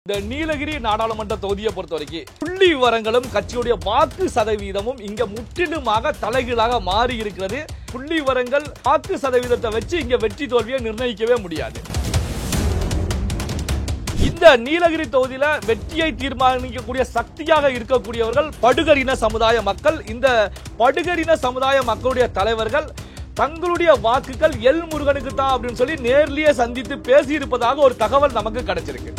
இந்த நீலகிரி நாடாளுமன்ற தொகுதியை பொறுத்தவரைக்கும் புள்ளி விவரங்களும் கட்சியுடைய வாக்கு சதவீதமும் இங்க முற்றிலுமாக தலைகீழாக மாறி இருக்கிறது. புள்ளி விவரங்கள் வாக்கு சதவீதத்தை வச்சு இங்க வெற்றி தோல்வியை நிர்ணயிக்கவே முடியாது. இந்த நீலகிரி தொகுதியில வெற்றியை தீர்மானிக்கக்கூடிய சக்தியாக இருக்கக்கூடியவர்கள் படுகரின சமுதாய மக்கள். இந்த படுகரின சமுதாய மக்களுடைய தலைவர்கள் தங்களுடைய வாக்குகள் எல் முருகனுக்கு தான் அப்படின்னு சொல்லி நேர்லயே சந்தித்து பேசி இருப்பதாக ஒரு தகவல் நமக்கு கிடைச்சிருக்கு.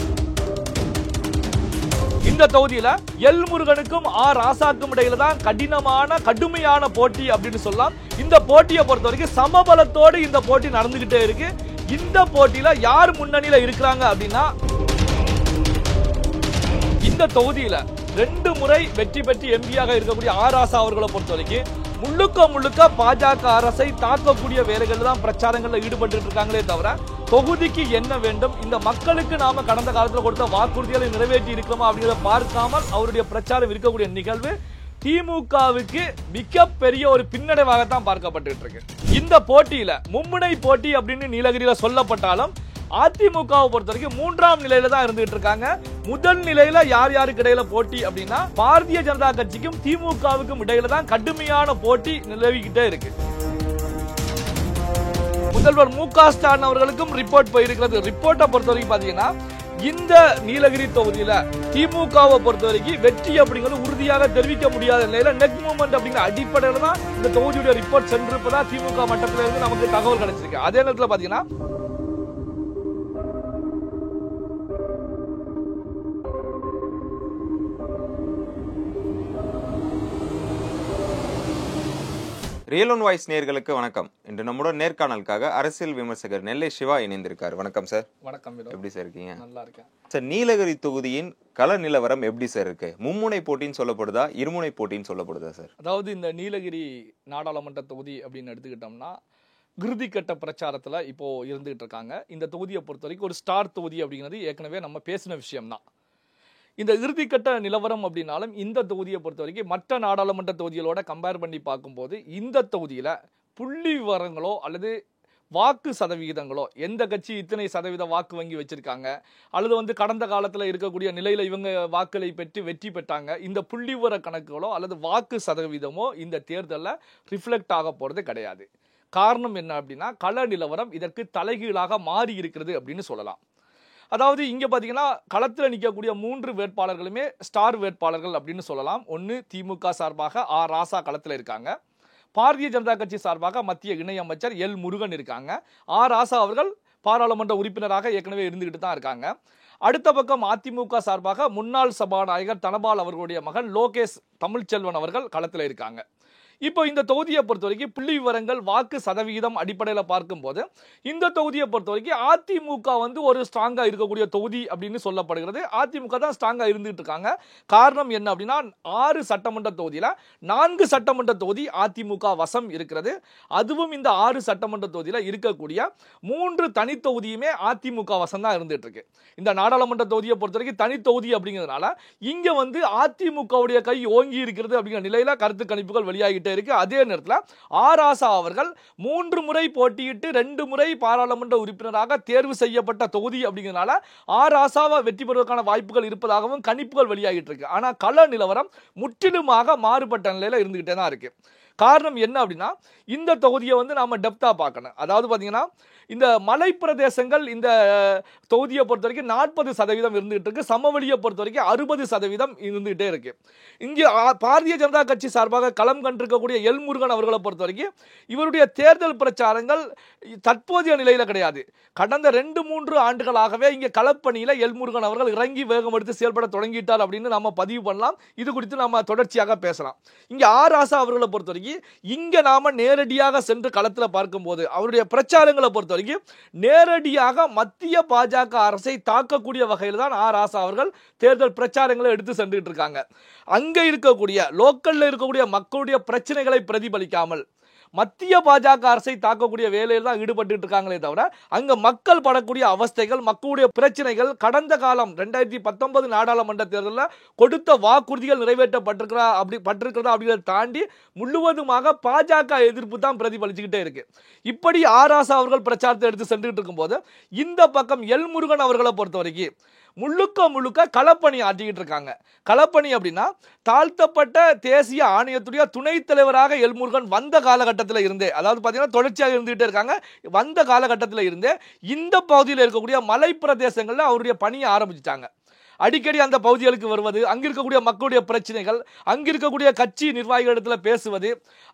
இந்த தொகுதியில எல் முருகனுக்கும் ஆர் ராசாக்கும் இடையில தான் கடுமையான போட்டி அப்படின்னு சொல்லலாம். இந்த போட்டியை பொறுத்த வரைக்கும் சமபலத்தோடு இந்த போட்டி நடந்துகிட்டே இருக்கு. இந்த போட்டியில யார் முன்னணியில இருக்கிறாங்க அப்படின்னா, இந்த தொகுதியில 2 முறை வெற்றி பெற்று எம்பியாக இருக்கக்கூடிய ஆர் ராசா அவர்களை பொறுத்த வரைக்கும் முழுக்க பாஜக அரசை தாக்கக்கூடிய வேலைகள் தான் பிரச்சாரங்கள்ல ஈடுபட்டு இருக்காங்களே தவிர தொகுதிக்கு என்ன வேண்டும், இந்த மக்களுக்கு நாம கடந்த காலத்தில் கொடுத்த வாக்குறுதிகளை நிறைவேற்றி இருக்கிறோமா அப்படிங்கிறத பார்க்காமல் அவருடைய பிரச்சாரம் இருக்கக்கூடிய நிகழ்வு திமுகவுக்கு மிகப்பெரிய ஒரு பின்னடைவாகத்தான் பார்க்கப்பட்டு இருக்கு. இந்த போட்டியில மும்முனை போட்டி அப்படின்னு நீலகிரியில சொல்லப்பட்டாலும் அதிமுகவை பொறுத்த வரைக்கும் 3ஆம் நிலையில தான் இருந்துட்டு இருக்காங்க. முதல் நிலையில யாருக்கு இடையில போட்டி அப்படின்னா பாரதிய ஜனதா கட்சிக்கும் திமுகவுக்கும் இடையில தான் கடுமையான போட்டி நிலவிக்கிட்டே இருக்கு. முதல்வர் மு.க. ஸ்டாலின் அவர்களுக்கும் ரிப்போர்ட் போயிருக்கிறது. ரிப்போர்ட்டை பொறுத்த வரைக்கும் பாத்தீங்கன்னா இந்த நீலகிரி தொகுதியில திமுகவை பொறுத்த வரைக்கும் வெற்றி அப்படிங்கிறது உறுதியாக தெரிவிக்க முடியாத நிலையில நெக் மூவ்மெண்ட் அப்படிங்கிற அடிப்படையில தான் இந்த தொகுதியுடைய ரிப்போர்ட் சென்றிருப்பதா திமுக மட்டத்தில இருந்து நமக்கு தகவல் கிடைச்சிருக்கு. அதே நேரத்தில் பாத்தீங்கன்னா ரியல் ஒன் வாய்ஸ் நேயர்களுக்கு வணக்கம். இன்று நம்முடன் நேர்காணலுக்காக அரசியல் விமர்சகர் நெல்லை சிவா இணைந்திருக்கார். வணக்கம் சார். வணக்கம். எப்படி சார் இருக்கீங்க? நல்லா இருக்கேன் சார். நீலகிரி தொகுதியின் கள நிலவரம் எப்படி சார் இருக்கு? மும்முனை போட்டின்னு சொல்லப்படுதா, இருமுனை போட்டின்னு சொல்லப்படுதா சார்? அதாவது இந்த நீலகிரி நாடாளுமன்ற தொகுதி அப்படின்னு எடுத்துக்கிட்டோம்னா இறுதிக்கட்ட பிரச்சாரத்துல இப்போ இருந்துகிட்டு இருக்காங்க. இந்த தொகுதியை பொறுத்த வரைக்கும் ஒரு ஸ்டார் தொகுதி அப்படிங்கிறது ஏற்கனவே நம்ம பேசின விஷயம் தான். இந்த இறுதிக்கட்ட நிலவரம் அப்படின்னாலும் இந்த தொகுதியை பொறுத்த வரைக்கும் மற்ற நாடாளுமன்ற தொகுதிகளோட கம்பேர் பண்ணி பார்க்கும்போது இந்த தொகுதியில புள்ளி விவரங்களோ அல்லது வாக்கு சதவிகிதங்களோ எந்த கட்சி இத்தனை சதவீத வாக்கு வங்கி வச்சிருக்காங்க அல்லது கடந்த காலத்தில் இருக்கக்கூடிய நிலையில இவங்க வாக்களை பெற்று வெற்றி பெற்றாங்க, இந்த புள்ளி விவர கணக்குகளோ அல்லது வாக்கு சதவீதமோ இந்த தேர்தலில் ரிஃப்ளெக்ட் ஆக போறது கிடையாது. காரணம் என்ன அப்படின்னா கள நிலவரம் இதற்கு தலைகீழாக மாறி இருக்கிறது அப்படின்னு சொல்லலாம். அதாவது இங்க பாத்தீங்கன்னா களத்தில் நிற்கக்கூடிய 3 வேட்பாளர்களுமே ஸ்டார் வேட்பாளர்கள் அப்படின்னு சொல்லலாம். ஒன்னு திமுக சார்பாக ஆர் ராசா களத்தில் இருக்காங்க. பாரதிய ஜனதா கட்சி சார்பாக மத்திய இணையமைச்சர் எல் முருகன் இருக்காங்க. ஆர் ராசா அவர்கள் பாராளுமன்ற உறுப்பினராக ஏற்கனவே இருந்துகிட்டு தான் இருக்காங்க. அடுத்த பக்கம் அதிமுக சார்பாக முன்னாள் சபாநாயகர் தனபால் அவர்களுடைய மகன் லோகேஷ் தமிழ்ச்செல்வன் அவர்கள் களத்தில் இருக்காங்க. இப்போ இந்த தொகுதியை பொறுத்த வரைக்கும் புள்ளி விவரங்கள் வாக்கு சதவிகிதம் அடிப்படையில் பார்க்கும்போது இந்த தொகுதியை பொறுத்த வரைக்கும் அதிமுக ஒரு ஸ்ட்ராங்கா இருக்கக்கூடிய தொகுதி அப்படின்னு சொல்லப்படுகிறது. அதிமுக தான் ஸ்ட்ராங்கா இருந்துட்டு இருக்காங்க. காரணம் என்ன அப்படின்னா 6 சட்டமன்ற தொகுதியில 4 சட்டமன்ற தொகுதி அதிமுக வசம் இருக்கிறது. அதுவும் இந்த 6 சட்டமன்ற தொகுதியில இருக்கக்கூடிய 3 தனி தொகுதியுமே அதிமுக வசம் தான் இருந்துட்டு இருக்கு. இந்த நாடாளுமன்ற தொகுதியை பொறுத்த வரைக்கும் தனி தொகுதி அப்படிங்கிறதுனால இங்க அதிமுகவுடைய கை ஓங்கி இருக்கிறது அப்படிங்கிற நிலையில கருத்து கணிப்புகள் வெளியாகி இருக்கு. அதே நேரத்தில் ஆர் ராசா அவர்கள் 3 முறை போட்டியிட்டு 2 முறை பாராளுமன்ற உறுப்பினராக தேர்வு செய்யப்பட்ட தொகுதி அப்படிங்கிறதுனால ஆர் ராசாவை வெற்றி பெறுவதற்கான வாய்ப்புகள் இருப்பதாகவும் கணிப்புகள் வெளியாகிட்டு இருக்கு. ஆனா கள நிலவரம் முற்றிலுமாக மாறுபட்ட நிலையில இருந்துகிட்டே தான் இருக்கு. காரணம் என்ன அப்படின்னா இந்த தொகுதியை நாம டெப்தா பார்க்கணும். அதாவது பாத்தீங்கன்னா இந்த மலை பிரதேசங்கள் இந்த தொகுதியை பொறுத்த வரைக்கும் 40% இருந்துகிட்டு இருக்கு. சமவெளியை பொறுத்த வரைக்கும் 60% இருந்துகிட்டே இருக்கு. இங்கே பாரதிய ஜனதா கட்சி சார்பாக களம் கண்டிருக்கக்கூடிய எல் முருகன் அவர்களை பொறுத்த வரைக்கும் இவருடைய தேர்தல் பிரச்சாரங்கள் தற்போதைய நிலையில கிடையாது. கடந்த 2-3 ஆண்டுகளாகவே இங்கே களப்பணியில எல் முருகன் அவர்கள் இறங்கி வேகம் எடுத்து செயல்பட தொடங்கிட்டார் அப்படின்னு நாம பதிவு பண்ணலாம். இது குறித்து நாம தொடர்ச்சியாக பேசலாம். இங்க ஆர் ராசா அவர்களை பொறுத்த வரைக்கும் இங்க நாம நேரடியாக சென்று களத்தில் பார்க்கும்போது அவருடைய பிரச்சாரங்களை பொறுத்த வரைக்கும் நேரடியாக மத்திய பாஜக அரசை தாக்கக்கூடிய வகையில் தான் ஆர் ராசா அவர்கள் தேர்தல் பிரச்சாரங்களை எடுத்து சென்றுட்டு இருக்காங்க. அங்க இருக்கக்கூடிய லோக்கல்ல இருக்கக்கூடிய மக்களுடைய பிரச்சனைகளை பிரதிபலிக்காமல் மத்திய பாஜக அரசை தாக்கக்கூடிய வேலையில் தான் ஈடுபட்டு இருக்காங்களே தவிர அங்க மக்கள் படக்கூடிய அவஸ்தைகள் மக்களுடைய பிரச்சனைகள் கடந்த காலம் 2019 நாடாளுமன்ற தேர்தலில் கொடுத்த வாக்குறுதிகள் நிறைவேற்றப்பட்டிருக்கிறதா அப்படிங்கிறத தாண்டி முழுவதுமாக பாஜக எதிர்ப்பு தான் பிரதிபலிச்சுக்கிட்டே இருக்கு. இப்படி ஆர் ராசா அவர்கள் பிரச்சாரத்தை எடுத்து சென்றுட்டு இருக்கும்போது இந்த பக்கம் எல் முருகன் அவர்களை பொறுத்த வரைக்கும் முழுக்க முழுக்க களப்பணி ஆற்றிக்கிட்டு இருக்காங்க. களப்பணி அப்படின்னா தாழ்த்தப்பட்ட தேசிய ஆணையத்துடைய துணைத் தலைவராக எல்முருகன் வந்த காலகட்டத்தில் இருந்தே, அதாவது பார்த்தீங்கன்னா தொடர்ச்சியாக இருந்துகிட்டே இருக்காங்க. வந்த காலகட்டத்தில் இருந்தே இந்த பகுதியில் இருக்கக்கூடிய மலை பிரதேசங்களில் அவருடைய பணியை ஆரம்பிச்சிட்டாங்க. அடிக்கடி அந்த பகுதிகளுக்கு வருவது, அங்கு இருக்கக்கூடிய மக்களுடைய பிரச்சனைகள், அங்கு இருக்கக்கூடிய கட்சி நிர்வாகிகளிடத்தில் பேசுவது,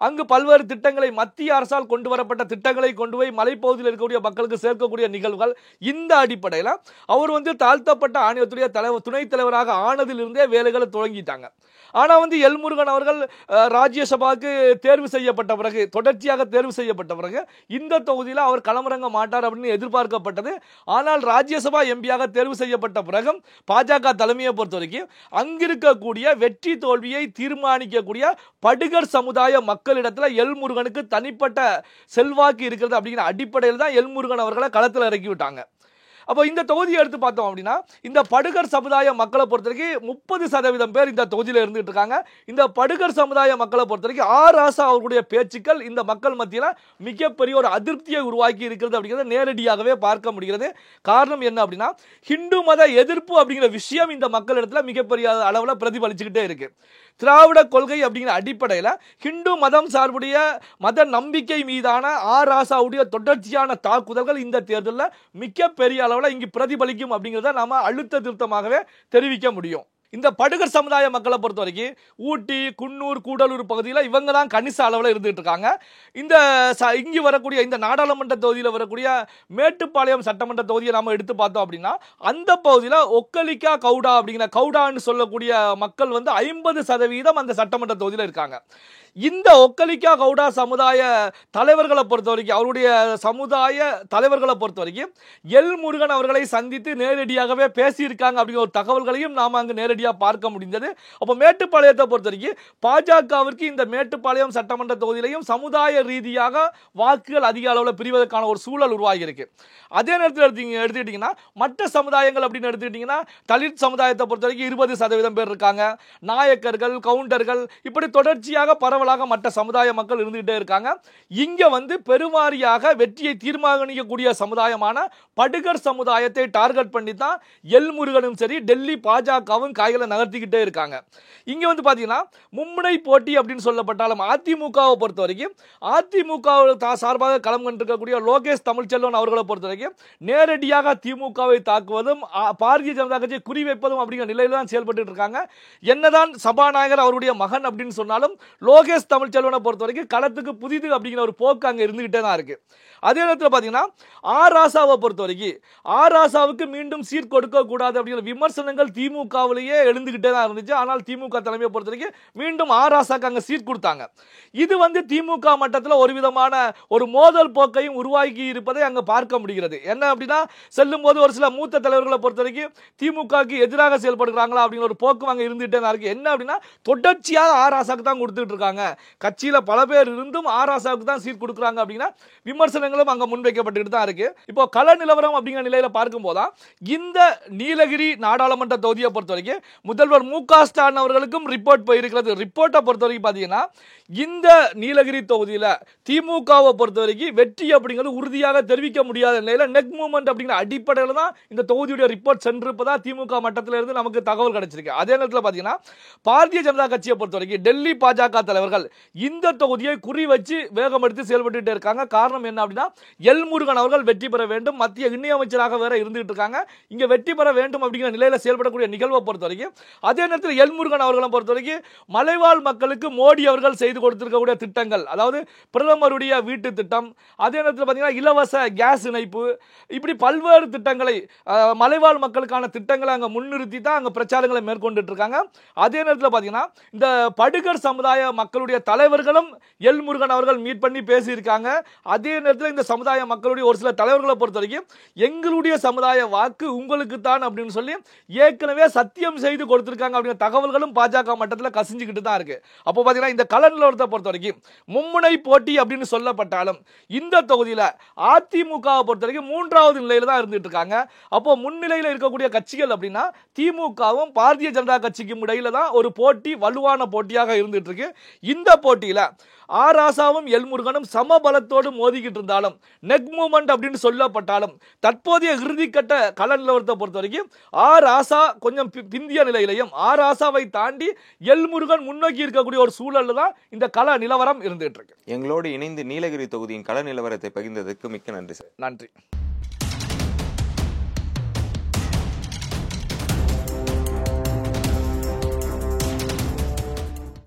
அங்கு பல்வேறு திட்டங்களை மத்திய அரசால் கொண்டு வரப்பட்ட திட்டங்களை கொண்டு போய் மலைப்பகுதியில் இருக்கக்கூடிய மக்களுக்கு சேர்க்கக்கூடிய நிகழ்வுகள். இந்த அடிப்படையில் அவர் தாழ்த்தப்பட்ட ஆணையத்துடைய துணைத் தலைவராக ஆனதிலிருந்தே வேலைகளை தொடங்கிட்டாங்க. ஆனால் எல்முருகன் அவர்கள் ராஜ்யசபாவுக்கு தேர்வு செய்யப்பட்ட பிறகு, தொடர்ச்சியாக தேர்வு செய்யப்பட்ட பிறகு இந்த தொகுதியில் அவர் களமிறங்க மாட்டார் அப்படின்னு எதிர்பார்க்கப்பட்டது. ஆனால் ராஜ்யசபா எம்பியாக தேர்வு செய்யப்பட்ட பிறகு பாஜக தலைமையை பொறுத்த வரைக்கும் அங்கிருக்கக்கூடிய வெற்றி தோல்வியை தீர்மானிக்கக்கூடிய படுகர் சமுதாய மக்களிடத்தில் எல்முருகனுக்கு தனிப்பட்ட செல்வாக்கு இருக்கிறது அப்படிங்கிற அடிப்படையில் தான் எல்முருகன் அவர்களை களத்தில் இறக்கி விட்டாங்க. அப்போ இந்த தொகுதியை எடுத்து பார்த்தோம் அப்படின்னா இந்த படுகர் சமுதாய மக்களை பொறுத்த வரைக்கும் 30% பேர் இந்த தொகுதியில் இருந்துட்டு இருக்காங்க. இந்த படுகர் சமுதாய மக்களை பொறுத்த வரைக்கும் ராசா அவர்களுடைய பேச்சுக்கள் இந்த மக்கள் மத்தியில் மிகப்பெரிய ஒரு அதிருப்தியை உருவாக்கி இருக்கிறது அப்படிங்கிறத நேரடியாகவே பார்க்க முடிகிறது. காரணம் என்ன அப்படின்னா ஹிந்து மத எதிர்ப்பு அப்படிங்கிற விஷயம் இந்த மக்களிடத்தில் மிகப்பெரிய அளவில் பிரதிபலிச்சுக்கிட்டே இருக்கு. திராவிட கொள்கை அப்படிங்கிற அடிப்படையில் ஹிந்து மதம் சார்புடைய மத நம்பிக்கை மீதான ராசாவுடைய தொடர்ச்சியான தாக்குதல்கள் இந்த தேர்தலில் மிகப்பெரிய அளவில் இங்கு பிரதிபலிக்கும் அப்படிங்கிறத நாம அழுத்த திருத்தமாகவே தெரிவிக்க முடியும். இந்த படுகர் சமுதாய மக்களை பொறுத்த வரைக்கும் ஊட்டி, குன்னூர், கூடலூர் பகுதியில் இவங்க தான் கணிச அளவில் இருந்துட்டு இருக்காங்க. இந்த இங்கு வரக்கூடிய இந்த நாடாளுமன்ற தொகுதியில் வரக்கூடிய மேட்டுப்பாளையம் சட்டமன்ற தொகுதியை நாம எடுத்து பார்த்தோம் அப்படின்னா அந்த பகுதியில் ஒக்கலிக்கா கவுடா அப்படிங்கிற கவுடான்னு சொல்லக்கூடிய மக்கள் 50% அந்த சட்டமன்ற தொகுதியில் இருக்காங்க. இந்த ஒக்கலிக்கா கவுடா சமுதாய தலைவர்களை பொறுத்த வரைக்கும், அவருடைய சமுதாய தலைவர்களை பொறுத்த வரைக்கும் எல்முருகன் அவர்களை சந்தித்து நேரடியாகவே பேசியிருக்காங்க அப்படிங்கிற ஒரு தகவல்களையும் நாம் அங்கு நேரடியாக பார்க்க முடிந்தது. அப்போ மேட்டுப்பாளையத்தை பொறுத்த வரைக்கும் பாஜகவிற்கு இந்த மேட்டுப்பாளையம் சட்டமன்ற தொகுதியிலையும் சமுதாய ரீதியாக வாக்குகள் அதிக அளவில் பிரிவதற்கான ஒரு சூழல் உருவாகி இருக்கு. அதே நேரத்தில் எடுத்துக்கிட்டீங்கன்னா மற்ற சமுதாயங்கள் அப்படின்னு எடுத்துக்கிட்டீங்கன்னா தலித் சமுதாயத்தை பொறுத்த வரைக்கும் 20% பேர் இருக்காங்க. நாயக்கர்கள், கவுண்டர்கள், இப்படி தொடர்ச்சியாக பரவலாக மற்ற சமுதாய மக்கள் இருந்துகிட்டே இருக்காங்க. இங்க பெருவாரியாக வெற்றியை தீர்மானிக்கக்கூடிய சமுதாயமான படுகர் சமுதாயத்தை டார்கெட் பண்ணி தான் எல்முருகனும் சரி டெல்லி பாஜகவும் காய்களை நகர்த்திக்கிட்டே இருக்காங்க. இங்க பாத்தீங்கன்னா மும்முனை போட்டி அப்படின்னு சொல்லப்பட்டாலும் அதிமுகவை பொறுத்த வரைக்கும் அதிமுக சார்பாக களம் கண்டிருக்கக்கூடிய லோகேஷ் தமிழ்ச்செல்வன் அவர்களை பொறுத்த வரைக்கும் நேரடியாக திமுகவை தாக்குவதும் பாரதிய ஜனதா கட்சியை குறிவைப்பதும் அப்படிங்கிற நிலையில தான் செயல்பட்டு இருக்காங்க. என்னதான் சபாநாயகர் அவருடைய மகன் அப்படின்னு சொன்னாலும் லோகேஷ் தமிழ்ச்செல்வனை பொறுத்த வரைக்கும் களத்துக்கு புதிது அப்படிங்கிற ஒரு போக்கு அங்க இருந்துகிட்டே தான் இருக்கு. அதே நேரத்தில் பாத்தீங்கன்னா ராசாவை பொறுத்த வரைக்கும் ராசாவுக்கு மீண்டும் சீட் கொடுக்க கூடாது அப்படிங்கிற விமர்சனங்கள் திமுகவிலேயே எழுந்துகிட்டே தான் இருந்துச்சு. ஆனால் திமுக தலைமையை பொறுத்த வரைக்கும் மீண்டும் ராசாக்கு அங்க சீட் கொடுத்தாங்க. இது திமுக மட்டத்தில் ஒரு விதமான ஒரு மோதல் போக்கையும் உருவாக்கி இருப்பதை அங்க பார்க்க முடிகிறது. என்ன அப்படின்னா செல்லும் போது ஒரு சில மூத்த தலைவர்களை பொறுத்த வரைக்கும் திமுகவுக்கு எதிராக செயல்படுறாங்களா அப்படிங்கிற ஒரு போக்கு அங்க இருந்துகிட்டே தான் இருக்கு. என்ன அப்படின்னா தொடர்ச்சியாக ராசாக்கு தான் கொடுத்துட்டு இருக்காங்க. கட்சியில பல பேர் இருந்தும் ராசாவுக்கு தான் சீட் கொடுக்குறாங்க அப்படின்னா விமர்சனங்களும் அங்க முன்வைக்கப்பட்டு தான் இருக்கு. இப்போ கள நிலவரம் அப்படிங்கிற நிலையில பார்க்கும் போது இந்த நீலகிரி நாடாளுமன்ற தொகுதியை பொறுத்த வரைக்கும் முதல்வர் மு.க. ஸ்டாலின் அவர்களுக்கும் ரிப்போர்ட் போயிருக்கிறது. ரிப்போர்ட்டை பொறுத்த வரைக்கும் பாத்தீங்கன்னா இந்த நீலகிரி தொகுதியில திமுகவை பொறுத்த வரைக்கும் வெற்றி அப்படிங்கிறது உறுதியாக தெரிவிக்க முடியாத நிலையில நெக் மூவ்மெண்ட் அப்படிங்கிற அடிப்படையில் தான் இந்த தொகுதியுடைய ரிப்போர்ட் சென்றிருப்பதா திமுக மட்டத்தில் இருந்து நமக்கு தகவல் கிடைச்சிருக்கு. அதே நேரத்தில் பாத்தீங்கன்னா பாரதிய ஜனதா கட்சியை பொறுத்த வரைக்கும் டெல்லி பாஜக தலைவர்கள் இந்த தொகுதியை குறி வச்சு வேகம் எடுத்து செயல்பட்டு இருக்காங்க. காரணம் என்ன அப்படின்னா எல்முருகன் அவர்கள் வெற்றி பெற வேண்டும், மத்திய இணையமைச்சராக வேற இருந்துட்டு இருக்காங்க, இங்க வெற்றி பெற வேண்டும் அப்படிங்கிற நிலையில செயல்படக்கூடிய நிகழ்வை பொறுத்த வரைக்கும். அதே நேரத்தில் எல்முருகன் அவர்களை பொறுத்த வரைக்கும் மலைவாழ் மக்களுக்கு மோடி அவர்கள் செய்து கொடுத்திருக்கக்கூடிய திட்டங்கள், அதாவது பிரதமருடைய வீட்டு திட்டம், அதே நேரத்தில் பாத்தீங்கன்னா இலவச கேஸ் இணைப்பு, இப்படி பல்வேறு திட்டங்களை மலைவாழ் மக்களுக்கான திட்டங்களை அங்க முன்னிறுத்தி தான் அங்க பிரச்சாரங்களை மேற்கொண்டு இருக்காங்க. அதே நேரத்தில் பாத்தீங்கன்னா இந்த படுகர் சமுதாய மக்களுடைய தலைவர்களும் எல்முருகன் அவர்கள் மீட் பண்ணி பேசியிருக்காங்க. அதே நேரத்தில் இந்த சமுதாய மக்களுடைய ஒரு சில தலைவர்களை பொறுத்த வரைக்கும் எங்களுடைய சமுதாய வாக்கு உங்களுக்கு தான் அப்படின்னு சொல்லி ஏற்கனவே சத்தியம் செய்து கொடுத்திருக்காங்க அப்படிங்கிற தகவல்களும் பாஜக மட்டத்தில் கசிஞ்சுக்கிட்டு தான் இருக்கு. அப்போ பாத்தீங்கன்னா இந்த கள நிலவரத்தை பொறுத்த வரைக்கும் மும்முனை போட்டி அப்படின்னு சொல்லப்பட்டாலும் இந்த தொகுதியில் அதிமுகவை பொறுத்த வரைக்கும் 3வது நிலையில தான் இருந்துட்டு இருக்காங்க. அப்போ முன்னிலையில் இருக்கக்கூடிய கட்சிகள் அப்படின்னா திமுகவும் பாரதிய ஜனதா கட்சிக்கும் இடையில தான் ஒரு போட்டி, வலுவான போட்டியாக இருந்துட்டு இருக்கு. இந்த போட்டியில ஆராசாவும் எல்முருகனும் சமபலத்தோடு மோதிக்கிட்டு இருந்தாலும் நெக் மூமெண்ட் அப்படின்னு சொல்லப்பட்டாலும் தற்போதைய இறுதிக்கட்ட கள நிலவரத்தை பொறுத்த வரைக்கும் ஆராசா கொஞ்சம் பிந்திய நிலையிலையும் ஆராசாவை தாண்டி எல்முருகன் முன்னோக்கி இருக்கக்கூடிய ஒரு சூழல்ல தான் இந்த கள நிலவரம் இருந்துகிட்டு இருக்கு. எங்களோடு இணைந்து நீலகிரி தொகுதியின் கள நிலவரத்தை பகிர்ந்ததற்கு மிக்க நன்றி சார். நன்றி.